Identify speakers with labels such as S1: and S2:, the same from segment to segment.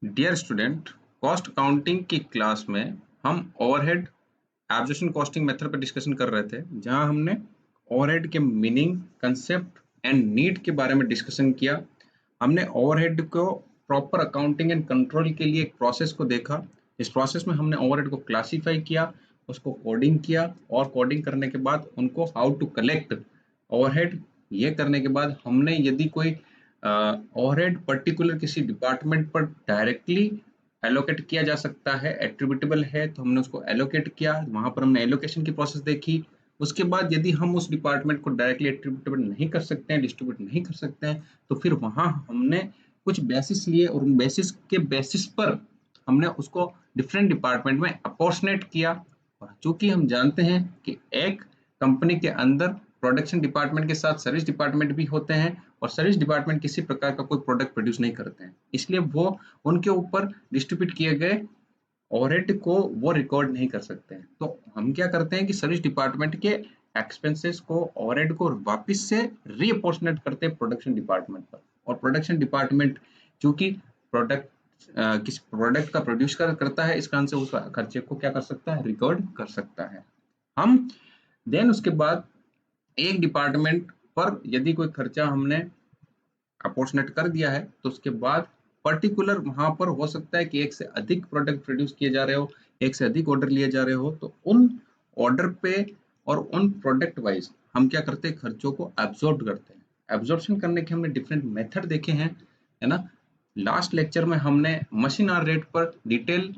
S1: Dear student, cost accounting की class में हम ओवरहेड एब्जॉर्प्शन कॉस्टिंग मेथड पर डिस्कशन कर रहे थे, जहां हमने ओवरहेड के मीनिंग, कंसेप्ट एंड नीड के बारे में डिस्कशन किया। हमने ओवरहेड को प्रॉपर अकाउंटिंग एंड कंट्रोल के लिए एक प्रोसेस को देखा। इस प्रोसेस में हमने ओवरहेड को क्लासीफाई किया, उसको कोडिंग किया और कोडिंग करने के बाद उनको हाउ टू कलेक्ट ओवरहेड। ये करने के बाद हमने यदि कोई ओवरहेड पर्टिकुलर किसी डिपार्टमेंट पर डायरेक्टली एलोकेट किया जा सकता है, एट्रीब्यूटेबल है, तो हमने उसको एलोकेट किया। वहां पर हमने एलोकेशन की प्रोसेस देखी। उसके बाद यदि हम उस डिपार्टमेंट को डायरेक्टली एट्रीब्यूटेबल नहीं कर सकते हैं, डिस्ट्रीब्यूट नहीं कर सकते हैं, तो फिर वहां हमने कुछ बेसिस लिए और उन बेसिस के बेसिस पर हमने उसको डिफरेंट डिपार्टमेंट में अपॉर्चुनेट किया। और चूंकि हम जानते हैं कि एक कंपनी के अंदर प्रोडक्शन डिपार्टमेंट के साथ सर्विस डिपार्टमेंट भी होते हैं, और सर्विस डिपार्टमेंट किसी प्रकार का कोई प्रोडक्ट प्रोड्यूस नहीं करते हैं, इसलिए वो उनके ऊपर डिस्ट्रीब्यूट किए गए ओवरहेड को वो रिकॉर्ड नहीं कर सकते हैं। तो हम क्या करते हैं कि सर्विस डिपार्टमेंट के एक्सपेंसेस को, ओवरहेड को वापस से रीअपोर्शनेट करते हैं प्रोडक्शन डिपार्टमेंट पर। और प्रोडक्शन डिपार्टमेंट चूंकि प्रोडक्ट किस प्रोडक्ट का प्रोड्यूस करता है, इस कारण से उस खर्चे को क्या कर सकता है, रिकॉर्ड कर सकता है। हम देन उसके बाद एक डिपार्टमेंट पर यदि कोई खर्चा हमने अपॉर्चुनेट कर दिया है, तो उसके बाद पर्टिकुलर वहां पर हो सकता है कि एक से अधिक प्रोडक्ट प्रोड्यूस किए जा रहे हो, एक से अधिक ऑर्डर लिए जा रहे हो, तो उन ऑर्डर पे और उन प्रोडक्ट वाइज हम क्या करते हैं, खर्चों को एब्जॉर्ब करते हैं। एब्जॉर्प्शन करने के हमने डिफरेंट मेथड देखे हैं, है ना। लास्ट लेक्चर में हमने मशीन आवर रेट पर डिटेल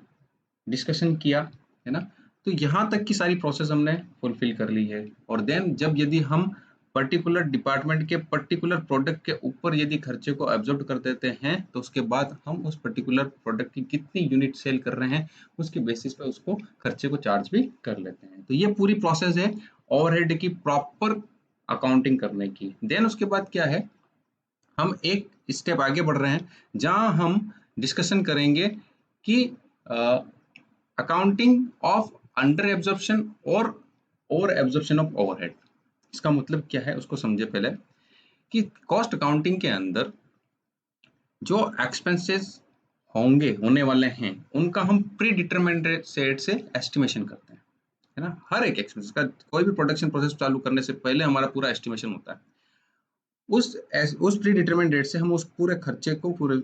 S1: डिस्कशन किया, है ना। तो यहाँ तक की सारी प्रोसेस हमने फुलफिल कर ली है। और देन जब यदि हम पर्टिकुलर डिपार्टमेंट के पर्टिकुलर प्रोडक्ट के ऊपर यदि खर्चे को एब्जॉर्ब कर देते हैं, तो उसके बाद हम उस पर्टिकुलर प्रोडक्ट की कितनी यूनिट सेल कर रहे हैं, उसके बेसिस पे उसको खर्चे को चार्ज भी कर लेते हैं। तो ये पूरी प्रोसेस है ओवरहेड की प्रॉपर अकाउंटिंग करने की। देन उसके बाद क्या है, हम एक स्टेप आगे बढ़ रहे हैं, जहां हम डिस्कशन करेंगे कि अकाउंटिंग ऑफ अंडर एब्जॉर्प्शन और ओवर एब्जॉर्प्शन ऑफ ओवरहेड। इसका मतलब क्या है, उसको समझे पहले। कि कॉस्ट अकाउंटिंग के अंदर जो एक्सपेंसेस होने वाले हैं, उनका हम प्री डिटरमाइंड सेट से एस्टिमेशन करते हैं, है ना। हर एक एक्सपेंसेस का, कोई भी प्रोडक्शन प्रोसेस चालू करने से पहले हमारा पूरा एस्टिमेशन होता है। उस प्री डिटरमाइंड डेट से हम उस पूरे खर्चे को, पूरे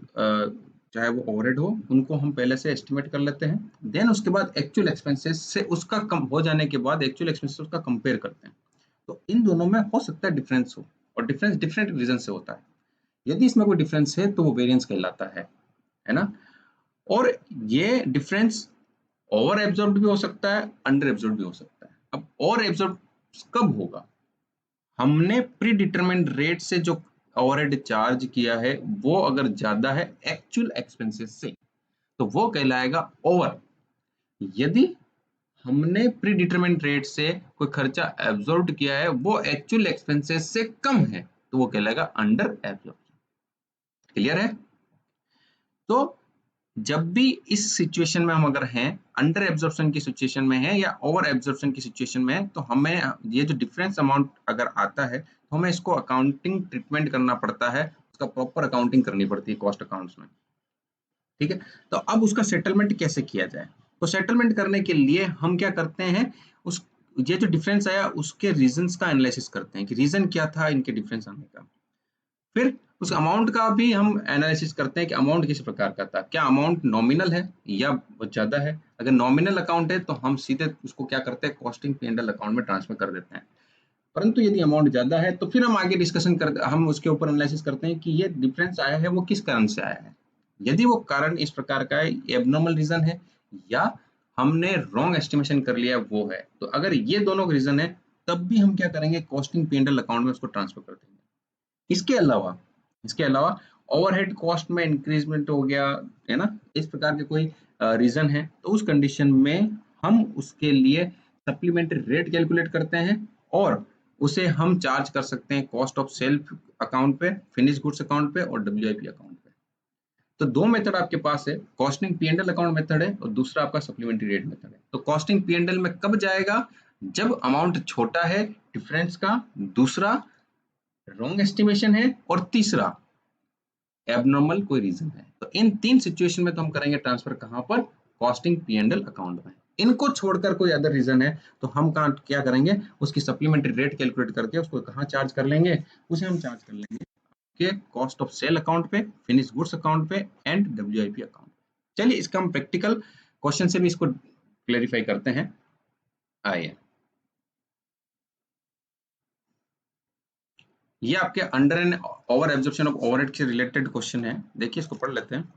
S1: चाहे वो ओवरहेड हो, उनको हम पहले से एस्टिमेट कर लेते हैं। देन उसके बाद एक्चुअल एक्सपेंसेस से उसका कम हो जाने के बाद एक्चुअल एक्सपेंसेस उसका कंपेयर करते हैं। तो इन दोनों में हो सकता है डिफरेंस हो, और डिफरेंस डिफरेंट रीजन से होता है। यदि इसमें कोई डिफरेंस है तो वो वेरिएंस कहलाता है ना। और ये डिफरेंस ओवर एब्जॉर्ब भी हो सकता है, अंडर एब्जॉर्ब भी हो सकता है। अब ओवर एब्जॉर्ब कब होगा, हमने प्री डिटरमाइंड रेट से जो ओवरहेड चार्ज किया है, वो अगर ज्यादा है एक्चुअल एक्सपेंसेस से, तो वो कहलाएगा ओवर। यदि हमने प्री डिटरमाइंड रेट से कोई खर्चा एब्जॉर्ब किया है, वो एक्चुअल एक्सपेंसेस से कम है, तो वो कहलाएगा अंडर एब्जॉर्प्शन। क्लियर है। तो जब भी इस सिचुएशन में हम अगर हैं, अंडर एब्जॉर्प्शन की सिचुएशन में है या ओवर एब्जॉर्प्शन की सिचुएशन में है, तो हमें ये जो डिफरेंस अमाउंट अगर आता है, तो हमें इसको अकाउंटिंग ट्रीटमेंट करना पड़ता है, उसका प्रॉपर अकाउंटिंग करनी पड़ती है कॉस्ट अकाउंट्स में। ठीक है। तो अब उसका सेटलमेंट कैसे किया जाए, तो सेटलमेंट करने के लिए हम क्या करते हैं, उस ये जो डिफरेंस आया उसके रीजंस का एनालिसिस करते हैं कि रीजन क्या था इनके डिफरेंस आने का। फिर उस अमाउंट का भी हम एनालिसिस करते हैं कि अमाउंट किस प्रकार का था, क्या अमाउंट नॉमिनल है या बहुत ज्यादा है। अगर नॉमिनल अकाउंट है तो हम सीधे उसको क्या करते हैं, कॉस्टिंग P&L अकाउंट में ट्रांसफर कर देते हैं। परंतु यदि अमाउंट ज्यादा है, तो फिर हम आगे डिस्कशन कर, हम उसके ऊपर एनालिसिस करते हैं कि ये डिफरेंस आया है वो किस कारण से आया है। यदि वो कारण इस प्रकार का है, एबनॉर्मल रीजन है, या हमने रॉन्ग एस्टिमेशन कर लिया वो है, तो अगर ये दोनों रीजन है, तब भी हम क्या करेंगे, कॉस्टिंग P&L अकाउंट में उसको ट्रांसफर कर देंगे। इसके अलावा ओवरहेड कॉस्ट में इंक्रीजमेंट हो गया, है ना, इस प्रकार के कोई रीजन है, तो उस कंडीशन में हम उसके लिए सप्लीमेंट्री रेट कैलकुलेट करते हैं, और उसे हम चार्ज कर सकते हैं कॉस्ट ऑफ सेल अकाउंट पे, फिनिश गुड्स अकाउंट पे और WIP अकाउंट पे। तो दो मेथड आपके पास है, कॉस्टिंग P&L अकाउंट मेथड है और दूसरा आपका सप्लीमेंट्री रेट मेथड है। तो कॉस्टिंग P&L में कब जाएगा, जब अमाउंट छोटा है डिफरेंस का, दूसरा रॉन्ग एस्टिमेशन है, और तीसरा एबनॉर्मल कोई रीजन है। तो इन 3 सिचुएशन में तो हम करेंगे ट्रांसफर कहाँ पर, कॉस्टिंग P&L अकाउंट में। इनको छोड़कर कोई अदर रीजन है तो हम कहाँ क्या करेंगे, उसकी सप्लीमेंट्री रेट कैलकुलेट करके उसको कहाँ चार्ज कर लेंगे, उसे हम चार्ज कर लेंगे के कॉस्ट ऑफ सेल अकाउंट पे, फिनिश गुड्स अकाउंट पे एंड WIP अकाउंट। चलिए इसका हम प्रैक्टिकल क्वेश्चन से भी इसको क्लेरिफाई करते हैं। आइए, ये आपके under and over absorption of overhead से रिलेटेड क्वेश्चन है। देखिए इसको पढ़ लेते हैं।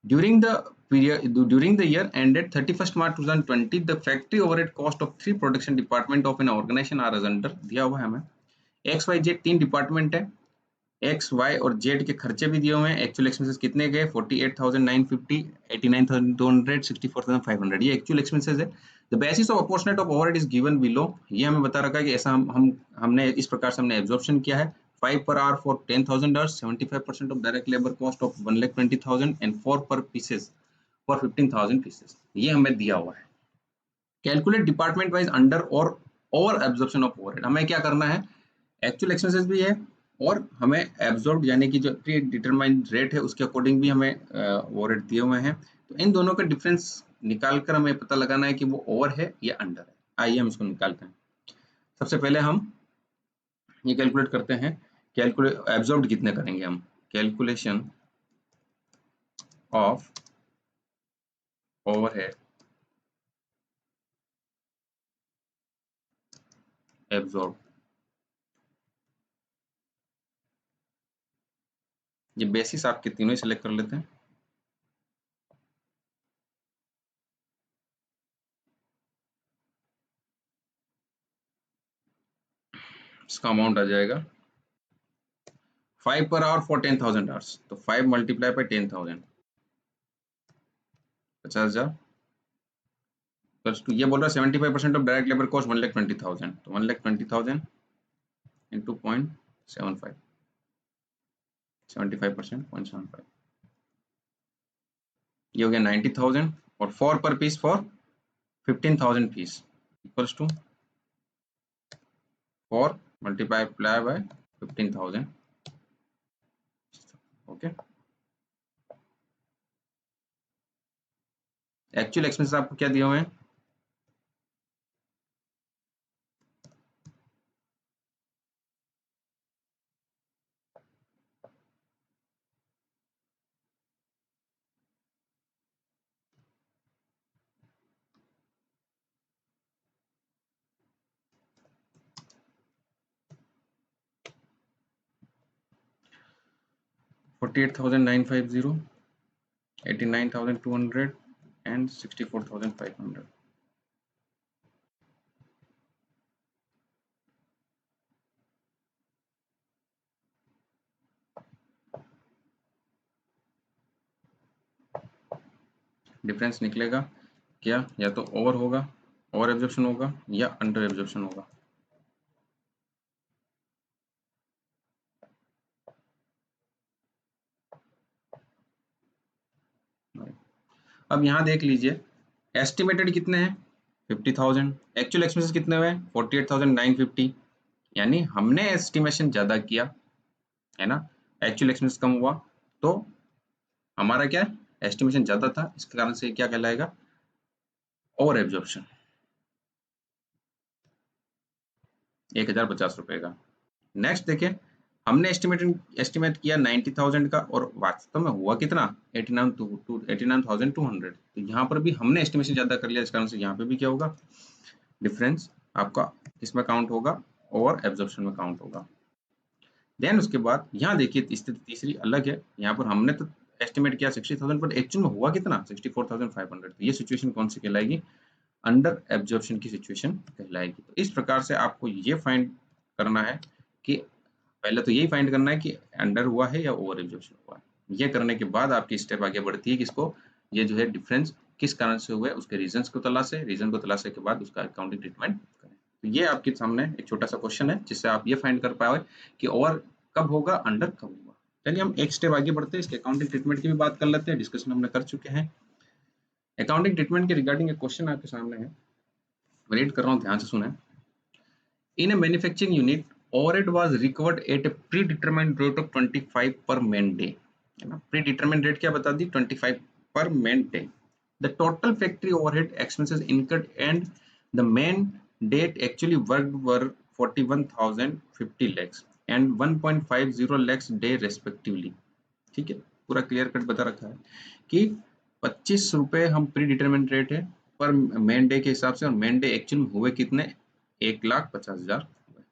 S1: During the year ended 31st March 2020, the factory overhead cost of 3 production department of an organization are as under। दिया हुआ है हमें XYZ 3 डिपार्टमेंट है, एक्स वाई और जेड के खर्चे भी दिए हुए हैं। एक्चुअल एक्सपेंसेस कितने गए, 48,950, 89,200, 64,500, ये एक्चुअल एक्सपेंसेस है। The basis of apportionment of overhead is given below, ये हमें बता रखा है कि ऐसा हमने इस प्रकार से हमने एब्जॉर्प्शन किया है। 5 per hour for 10,000 hours, 75% of direct labor cost of 1,20,000 and 4 per pieces for 15,000 pieces, ये हमें दिया हुआ है। कैलकुलेट डिपार्टमेंट वाइज अंडर और ओवर एब्जॉर्प्शन ऑफ ओवरहेड, हमें क्या करना है, एक्चुअल एक्सपेंसेस भी है और हमें एब्जॉर्ब यानी कि जो प्री डिटरमाइंड रेट है उसके अकॉर्डिंग भी हमें ओवरहेड दिए हुए हैं। तो इन दोनों का डिफरेंस निकाल कर हमें पता लगाना है कि वो ओवर है या अंडर है। आइए हम इसको निकालते हैं। सबसे पहले हम ये कैलकुलेट करते हैं, कैलकुलेट एब्जॉर्ब कितने करेंगे हम, कैलकुलेशन ऑफ ओवरहेड एब्जॉर्ब, ये बेसिस आपके तीनों ही सिलेक्ट कर लेते हैं। इसका अमाउंट आ जाएगा 5 per hour for 10,000 hours, तो 5 मल्टीप्लाई बाय 10,000, 50,000 प्लस 2, ये बोल रहा है 75% ऑफ डायरेक्ट लेबर कॉस्ट 1,20,000, तो 1,20,000 इंटू 0.75, 75% 0.75, ये हो गया 90,000 और 4 पर piece for 15,000 piece equals to 4 multiply by 15,000। Okay, actual expenses आपको क्या दिए हुए हैं, $48,950, 89,200 and 64,500। डिफरेंस निकलेगा क्या, या तो ओवर होगा, ओवर एब्जॉर्प्शन होगा या अंडर एब्जॉर्प्शन होगा। अब यहाँ देख लीजिए एस्टिमेटेड कितने हैं 50,000, एक्चुअल एक्सपेंसेस कितने हुए 48,950, यानी हमने एस्टिमेशन ज्यादा किया है ना, एक्चुअल एक्सपेंसेस कम हुआ, तो हमारा क्या एस्टिमेशन ज्यादा था, इसके कारण से क्या कहलाएगा, ओवर एब्जॉर्प्शन, 1,050 रुपए का। नेक्स्ट देखिए, हमने एस्टिमेट किया 90,000 का और वास्तव में हुआ कितना 89,200, तो यहाँ पर भी हमने एस्टिमेशन ज्यादा कर लिया, इस कारण से यहाँ पे भी क्या होगा, डिफरेंस आपका इसमें काउंट होगा, ओवर एब्जॉर्प्शन में काउंट होगा। देन उसके बाद यहाँ देखिए स्थिति तीसरी अलग है, यहाँ पर हमने तो एस्टिमेट किया 60,000 पर एक्चुअल में हुआ कितना 64,500, तो ये सिचुएशन कौन सी कहलाएगी, अंडर एब्जॉर्प्शन की सिचुएशन कहलाएगी। तो इस प्रकार से आपको ये फाइंड करना है कि पहले तो यही फाइंड करना है कि अंडर हुआ है या ओवर एब्जॉर्प्शन हुआ है। ये करने के बाद आपकी स्टेप आगे बढ़ती है कि इसको ये जो है डिफरेंस किस कारण से हुआ है, उसके रीजंस को तलाशे, रीजन को तलाशने के बाद उसका अकाउंटिंग ट्रीटमेंट करें। तो ये आपके सामने एक छोटा सा क्वेश्चन है जिससे आप ये फाइंड कर पाए कि ओवर कब होगा, अंडर कब होगा। चलिए हम एक स्टेप आगे बढ़ते हैं, इसके अकाउंटिंग ट्रीटमेंट की भी बात कर लेते हैं, डिस्कशन हमने कर चुके हैं। अकाउंटिंग ट्रीटमेंट के रिगार्डिंग एक क्वेश्चन आपके सामने है, रीड कर रहा हूँ, ध्यान से सुने। इन a manufacturing unit, overhead was recovered at a predetermined rate of 25 per man day. है ना। प्री डिटरमिन रेट क्या बता दी, 25 पर man day. The total factory overhead expenses incurred and the man days actually worked were 41,050 lakhs and 1.50 lakhs day respectively. ठीक है, पूरा clear cut बता रखा है कि 25 रुपए हम प्री डिटरमिन रेट है पर मेन डे के हिसाब से, और मेन डे एक्चुअल में हुए कितने, 1,50,000 हुए,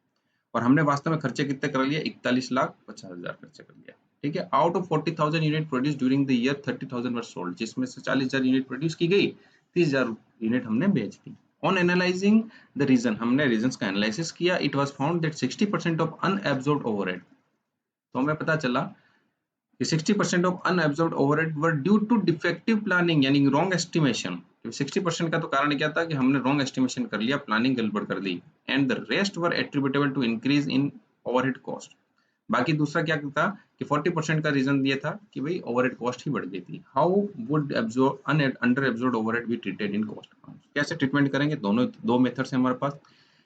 S1: और हमने वास्तव में खर्चे कितने कर लिए, 41,50,000 खर्चे कर लिया। ठीक है, out of 40,000 unit produce during the year 30,000 were sold, जिसमें से 40,000 यूनिट प्रोड्यूस की गई, 30,000 यूनिट हमने बेच दी। ऑन एनालाइजिंग द रीजन, हमने रीजंस का एनालिसिस किया, it was found that 60% of unabsorbed overhead, तो हमें पता चला कि 60% of unabsorbed overhead were due to defective planning, यानी रॉन्ग एस्टिमेशन। 60% का तो कारण क्या था कि हमने रॉन्ग एस्टिमेशन कर लिया, प्लानिंग गड़बड़ कर दी, and the rest were attributable to increase in overhead cost. बाकी दूसरा क्या था कि 40% का रीजन ये था कि भाई ओवरहेड कॉस्ट ही बढ़ गई थी। How would under absorbed overhead be treated in cost account, कैसे ट्रीटमेंट करेंगे, दोनों दो मेथड्स है हमारे पास।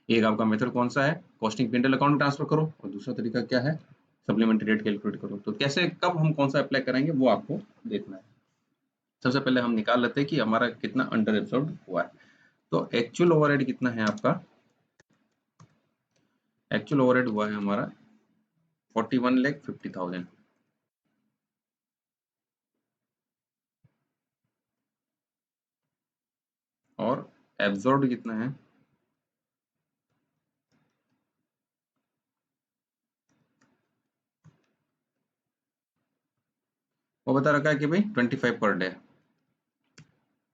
S1: एक आपका मेथड कौन सा है, कॉस्टिंग P&L अकाउंट में ट्रांसफर करो, और दूसरा तरीका क्या है, सप्लीमेंट्री रेट कैलकुलेट करो। तो कैसे, कब हम कौन सा अप्लाई करेंगे वो आपको देखना है। सबसे पहले हम निकाल लेते हैं कि हमारा कितना अंडर एब्सॉर्ब हुआ है। तो एक्चुअल ओवरहेड कितना है आपका, एक्चुअल ओवरहेड हुआ है हमारा 41,50,000, और एब्सॉर्ब कितना है, वो बता रखा है कि भाई 25 पर डे,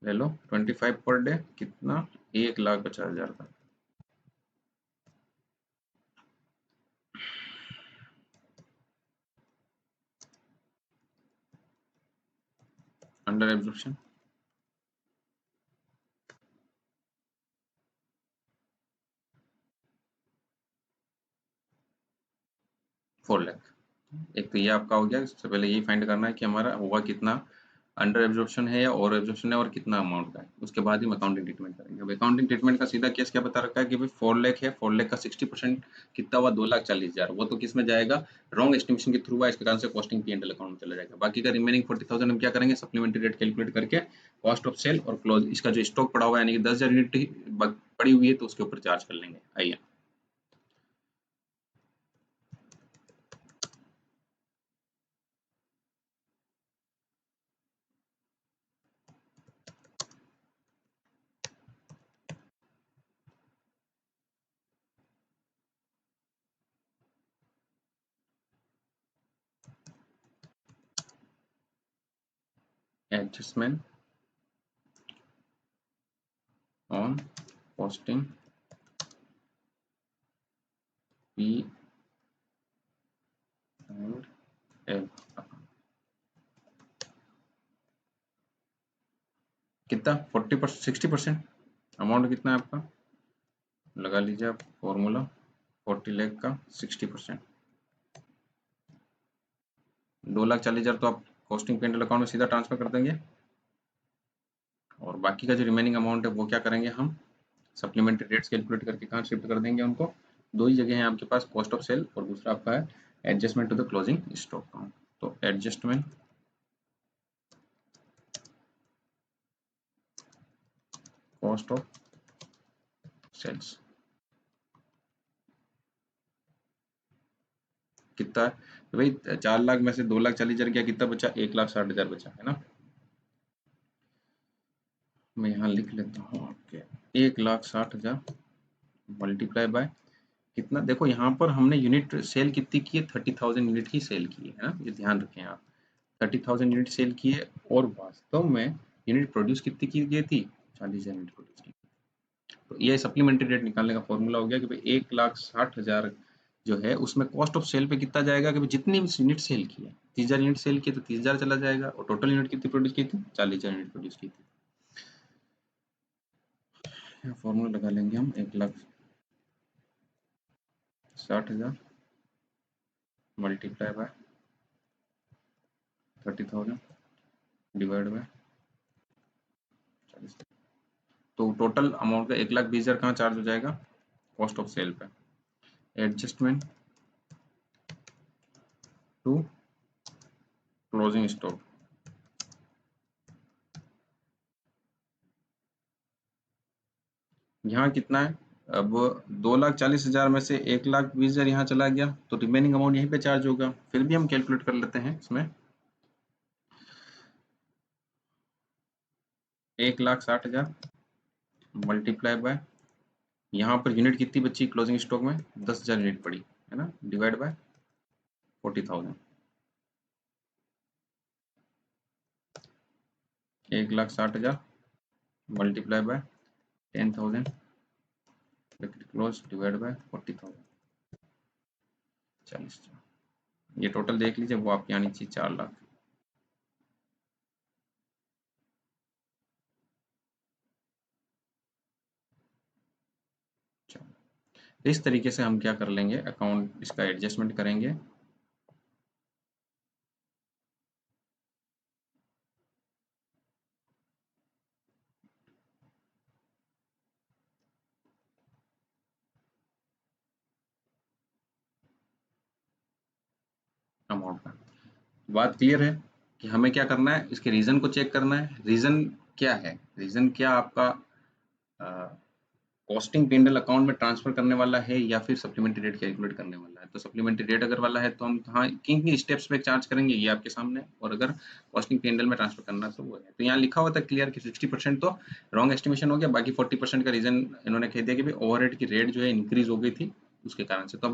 S1: ले लो 25 पर डे कितना, 1,50,000 का। Under absorption 4 lakh. एक तो ये आपका हो गया, सबसे पहले यही फाइंड करना है कि हमारा हुआ कितना, अंडर एब्जॉर्प्शन है या ओवर एब्जॉर्प्शन है, और कितना अमाउंट का है। उसके बाद ही हम अकाउंटिंग ट्रीटमेंट करेंगे। अब अकाउंटिंग ट्रीटमेंट का सीधा केस क्या बता रखा है कि भाई 4 लाख है, 4 लाख का 60% कितना हुआ, 2,40,000, वो तो किस में जाएगा, रॉन्ग एस्टिमेशन के थ्रू, इसके कारण से कॉस्टिंग P&L अकाउंट में चला जाएगा। बाकी का रिमेनिंग 40,000 हम क्या करेंगे, सप्लीमेंट्री रेट कैलकुलेट करके कॉस्ट ऑफ सेल और क्लोज, इसका जो स्टॉक पड़ा हुआ है यानी कि 10,000 यूनिट पड़ी हुई है तो उसके ऊपर चार्ज कर लेंगे। आइए adjustment on costing P and L, कितना 40%, 60%, अमाउंट कितना है आपका, लगा लीजिए आप फॉर्मूला, 40 लाख का 60%, 2,40,000 तो आप कॉस्टिंग P&L अकाउंट में सीधा ट्रांसफर कर देंगे, और बाकी का जो रिमेनिंग अमाउंट है वो क्या करेंगे हम, सप्लीमेंट्री रेट्स कैलकुलेट करके कहाँ शिफ्ट कर देंगे उनको। दो ही जगह है आपके पास, कॉस्ट ऑफ सेल और दूसरा आपका है adjustment to the closing stock count. तो एडजस्टमेंट कॉस्ट ऑफ सेल्स कितना है, तो भाई 4 लाख में से 2,40,000 क्या, कितना बचा, 1,60,000 बचा है ना। मैं यहाँ लिख लेता हूँ आपके 1,60,000 मल्टीप्लाई बाय कितना, देखो यहाँ पर हमने यूनिट सेल कितनी की है, 30,000 यूनिट की सेल की है ना, ये ध्यान रखें आप, 30,000 यूनिट सेल की है, और वास्तव में यूनिट प्रोड्यूस कितनी की गई थी, 40,000 यूनिट प्रोड्यूस की। तो ये सप्लीमेंट्री रेट निकालने का फॉर्मूला हो गया कि भाई 1,60,000 जो है उसमें कॉस्ट ऑफ सेल पे कितना जाएगा, कि भाई जितनी यूनिट सेल की है, 30,000 यूनिट सेल की है तो 30,000 चला जाएगा, और टोटल यूनिट कितनी प्रोड्यूस की थी, 40,000 यूनिट प्रोड्यूस की थी। फॉर्मूला लगा लेंगे हम, 1,60,000 मल्टीप्लाई बाय 30,000 डिवाइड बाय 40, तो टोटल अमाउंट का 1,20,000 कहाँ चार्ज हो जाएगा, कॉस्ट ऑफ सेल पे। एडजस्टमेंट टू क्लोजिंग स्टॉक, यहाँ कितना है, अब 2,40,000 में से 1,20,000 यहाँ चला गया तो रिमेनिंग अमाउंट यहीं पे चार्ज होगा। फिर भी हम कैलकुलेट कर लेते हैं इसमें, 1,60,000 मल्टीप्लाई बाय, यहाँ पर यूनिट कितनी बची क्लोजिंग स्टॉक में, 10,000 यूनिट पड़ी है ना, divide by 40,000, 1,60,000 multiply by 10,000 close divide by 40,000, 40,000। ये टोटल देख लीजिए, वो आपकी आनी चाहिए 4 लाख। इस तरीके से हम क्या कर लेंगे, अकाउंट इसका एडजस्टमेंट करेंगे। अमाउंट का बात क्लियर है कि हमें क्या करना है, इसके रीजन को चेक करना है। रीजन क्या है, रीजन क्या आपका कॉस्टिंग P&L अकाउंट में ट्रांसफर करने वाला है या फिर सप्लीमेंट्री रेट कैलकुलेट करने वाला है। तो सप्लीमेंट्री रेट अगर वाला है तो हम हाँ किन किन स्टेप्स पे चार्ज करेंगे ये आपके सामने, और अगर कॉस्टिंग P&L में ट्रांसफर करना तो वो है। तो यहाँ लिखा हुआ था क्लियर कि 60% तो रॉन्ग एस्टिमेशन हो गया, बाकी 40% का रीजन इन्होंने कह दिया कि भाई ओवरहेड की रेट जो है इंक्रीज हो गई थी उसके कारण से। तो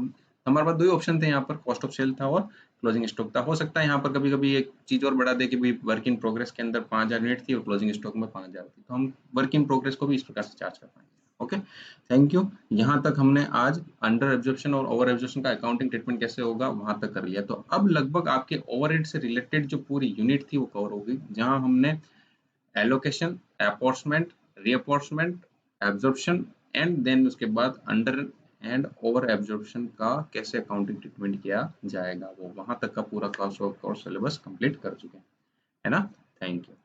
S1: हमारे पास दो ही ऑप्शन थे यहाँ पर, कॉस्ट ऑफ सेल था और क्लोजिंग स्टॉक था। हो सकता है यहाँ पर कभी कभी एक चीज और बढ़ा दे कि भाई वर्क इन प्रोग्रेस के अंदर 5,000 यूनिट थी और क्लोजिंग स्टॉक में 5,000 थी, तो हम वर्क इन प्रोग्रेस को भी इस प्रकार से चार्ज कर पाएंगे। Okay, thank you. यहाँ तक हमने आज अंडर एब्जॉर्प्शन और ओवर एब्जॉर्प्शन का अकाउंटिंग ट्रीटमेंट कैसे होगा वहां तक कर लिया। तो अब लगभग आपके ओवरहेड से रिलेटेड जो पूरी यूनिट थी वो कवर होगी, जहां हमने एलोकेशन, अपॉर्चमेंट, रीअपॉर्चमेंट, एब्जॉर्प्शन एंड देन उसके बाद अंडर एंड ओवर एब्जॉर्प्शन का कैसे अकाउंटिंग ट्रीटमेंट किया जाएगा, वो वहां तक का पूरा क्लास और कोर्स सिलेबस कंप्लीट कर चुके हैं, है ना। Thank you.